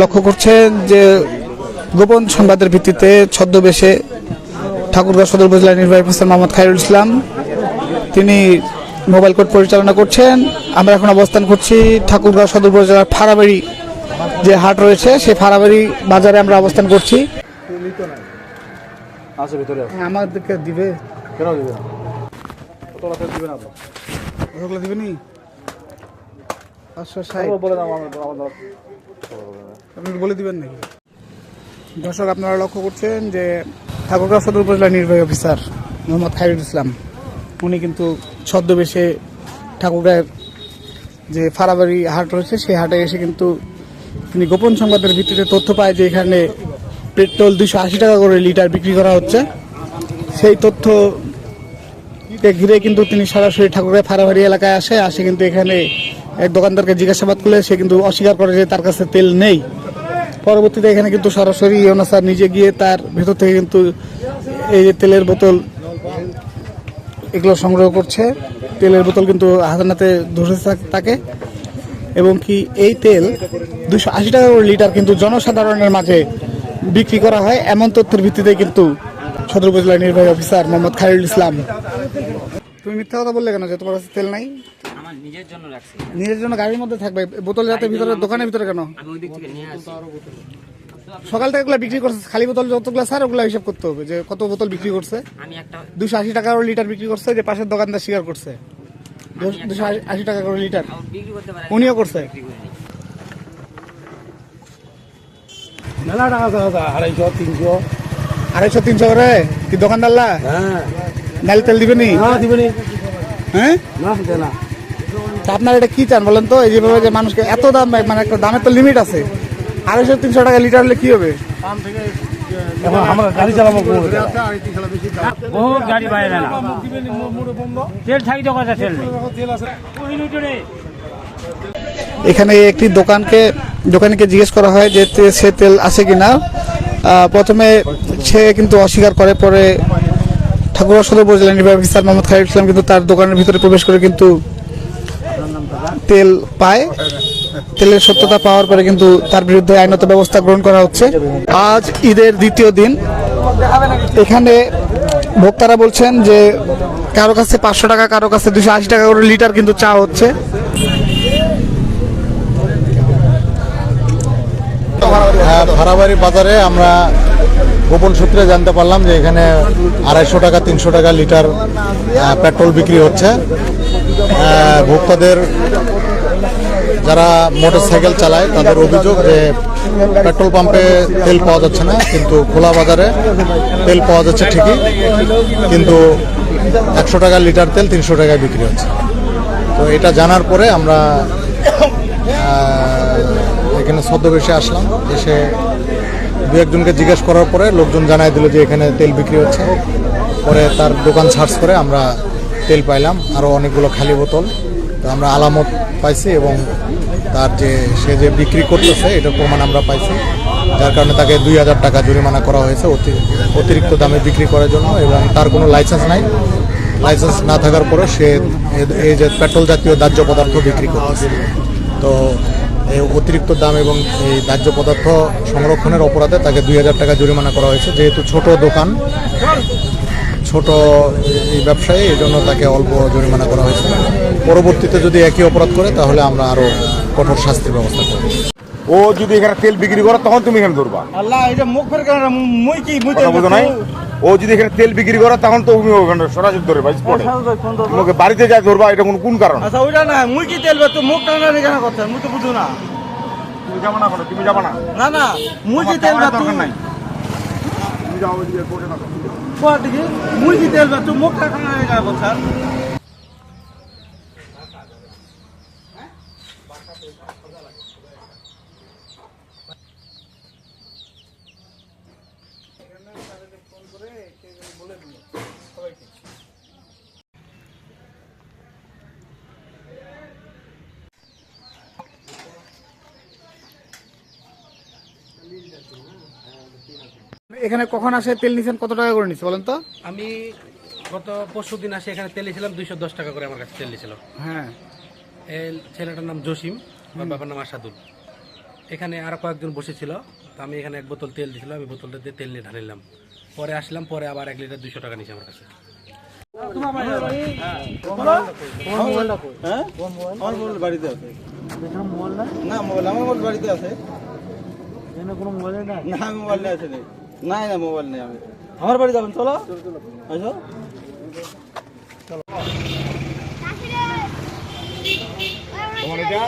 লক্ষ্য করছেন যে গোপন সংবাদের ভিত্তিতে ছদ্মবেশে ঠাকুরগাঁও সদর উপজেলা নির্বাহী অফিসার মোহাম্মদ খায়রুল ইসলাম তিনি মোবাইল কোর্ট পরিচালনা করছেন। আমরা এখন অবস্থান করছি ঠাকুরগাঁও সদর উপজেলার ফাড়াবাড়ি যে হাট রয়েছে সেই ফাড়াবাড়ি বাজারে আমরা অবস্থান করছি। আমাদেরকে দিবে কেন দিবে না? দিবে না তো দিবে নি 560 বলে দাও আপনি বলে দিবেন নাকি? দর্শক আপনারা লক্ষ্য করছেন যে ঠাকুরগাঁও সদর উপজেলা নির্বাহী অফিসার মোহাম্মদ খায়রুল ইসলাম উনি কিন্তু ছদ্মবেশে ঠাকুরগাঁয়ের যে ফাড়াবাড়ি হাট রয়েছে সেই হাটে এসে কিন্তু তিনি গোপন সংবাদের ভিত্তিতে তথ্য পায় যে এখানে পেট্রোল 280 টাকা করে লিটার বিক্রি করা হচ্ছে। সেই তথ্যকে ঘিরে কিন্তু তিনি সরাসরি ঠাকুরগাঁও ফাড়াবাড়ি এলাকায় আসে কিন্তু এখানে এক দোকানদারকে জিজ্ঞাসাবাদ করলে সে কিন্তু অস্বীকার করে যে তার কাছে তেল নেই। পরবর্তীতে এখানে কিন্তু সরাসরি ইউনুস স্যার নিজে গিয়ে তার ভেতর থেকে কিন্তু এই যে তেলের বোতল এগুলো সংগ্রহ করছে। তেলের বোতল কিন্তু হাতে নাতে ধরেছে তাকে এবং কি এই তেল 280 টাকা করে লিটার কিন্তু জনসাধারণের মাঝে বিক্রি করা হয় এমন তথ্যের ভিত্তিতে কিন্তু সদর উপজেলা নির্বাহী অফিসার মোহাম্মদ খায়রুল ইসলাম। তুমি মিথ্যা কথা বললে কেন যে তোমার কাছে তেল নাই? আমার নিজের জন্য রাখছি। নিজের জন্য গাড়ির মধ্যে থাকবে বোতল যাতে ভিতরে দোকানের ভিতরে কেন? আমি ওই দিক থেকে নিয়ে আসি। সকাল থেকে এগুলো বিক্রি করছে খালি বোতল যতগুলো স্যার ওগুলো হিসাব করতে হবে যে কত বোতল বিক্রি করছে। আমি একটা 280 টাকা করে লিটার বিক্রি করছে যে পাশের দোকানদার স্বীকার করছে 280 টাকা করে লিটার বিক্রি করতে পারি উনিও করছে। মেলা টাকা 250 300 করে কি দোকানদারলা? হ্যাঁ নাল তেল দিবে নি? না দিবে নি। হ্যাঁ না দে না। তা আপনারা এটা কি চান বলেন তো? এই যেভাবে যে মানুষকে এত দাম মানে একটা দামের তো লিমিট আছে। 250-300 টাকা লিটার হলে কি হবে? এখন আমরা গাড়ি চালাবো কোন? বহুত গাড়ি বাইরে না তেল থাকি দোকানে তেল নেই। এখানে একটি দোকানিকে জিজ্ঞেস করা হয় যে সে তেল আছে কিনা। প্রথমে সে কিন্তু অস্বীকার করে, পরে ঠাকুরগাঁও সদর উপজেলা নির্বাহী অফিসার মোহাম্মদ খায়রুল ইসলাম কিন্তু তার দোকানের ভিতরে প্রবেশ করে কিন্তু তেল পায়। তেলের সত্যতা পাওয়ার পরে কিন্তু তার বিরুদ্ধে আইনত ব্যবস্থা গ্রহণ করা হচ্ছে। আজ ঈদের দ্বিতীয় দিন এখানে ভোক্তারা বলছেন যে কারো কাছে 500 টাকা কারো কাছে 280 টাকা করে লিটার কিন্তু চা হচ্ছে। ফাড়াবাড়ি বাজারে আমরা গোপন সূত্রে জানতে পারলাম যে এখানে 250 টাকা 300 টাকা লিটার পেট্রোল বিক্রি হচ্ছে। ভোক্তাদের যারা মোটরসাইকেল চালায় তাদের অভিযোগ যে পেট্রোল পাম্পে তেল পাওয়া যাচ্ছে না, কিন্তু খোলা বাজারে তেল পাওয়া যাচ্ছে ঠিকই, কিন্তু 100 টাকা লিটার তেল 300 টাকায় বিক্রি হচ্ছে। তো এটা জানার পরে আমরা এখানে ছদ্মবেশে আসলাম। এসে দু একজনকে জিজ্ঞেস করার পরে লোকজন জানাই দিল যে এখানে তেল বিক্রি হচ্ছে। পরে তার দোকান সার্চ করে আমরা তেল পাইলাম, আরও অনেকগুলো খালি বোতল। তো আমরা আলামত পাইছি এবং তার সে যে বিক্রি করতেছে এটার প্রমাণ আমরা পাইছি, যার কারণে তাকে 2000 টাকা জরিমানা করা হয়েছে অতিরিক্ত দামে বিক্রি করার জন্য। এবং তার কোনো লাইসেন্স নাই, লাইসেন্স না থাকার পরে সে এই যে পেট্রোল জাতীয় দাহ্য পদার্থ বিক্রি করতেছে। তো এই অতিরিক্ত দাম এবং এই দাহ্য পদার্থ সংরক্ষণের অপরাধে তাকে 2000 টাকা জরিমানা করা হয়েছে। যেহেতু ছোট দোকান, ছোট এই ব্যবসায়ী, এই জন্য তাকে অল্প জরিমানা করা হয়েছে। পরবর্তীতে যদি একই অপরাধ করে তাহলে আমরা আরো কঠোর শাস্তির ব্যবস্থা করব। ও যদি এখানে তেল বিক্রি করে তখন তুমি এখানে ধরবা। আল্লাহ এটা মুখ ফের কেন মুই কি মুই কথা বুঝো নাই? ও যদি এখানে তেল বিক্রি করে তখন তো তুমি ওখানে সরাসরি ধরবা স্পটে। তোমাকে বাড়িতে যা ধরবা, এটা কোন কারণ? আচ্ছা ওইটা না মুই কি তেল তো মুখ টানা কেন করছ? মুই তো বুঝু না। তুমি যাবা না, তুমি যাবা না। না না মুই কি তেল বা তুই নাই, তুমি যাও ওইদিকে কোর্টে না। কোয়া দেখি মুই কি তেল বা তুই মুখ টানা কেন করছ? এখানে কখন আসে তেল নিছেন, কত টাকা করে নিছে বলেন তো? আমি গত পরশুদিন আসে এখানে তেল নিয়েছিলাম 210 টাকা করে আমার কাছে তেল নিয়েছিল। হ্যাঁ এই ছেলেটার নাম জসিম, আমার বাবার নাম আসাদুল। এখানে আরো কয়েকজন বসেছিল, তো আমি এখানে 1 বোতল তেল দিয়েছিলাম, আমি বোতলটা দিয়ে তেল নিয়ে ঢালিলাম। পরে আসলাম, পরে আবার 1 লিটার 200 টাকা নিয়েছে আমার কাছে। আমার বাড়ি যাবেন, চলো আসো। তোমার এটা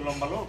লম্বা লোক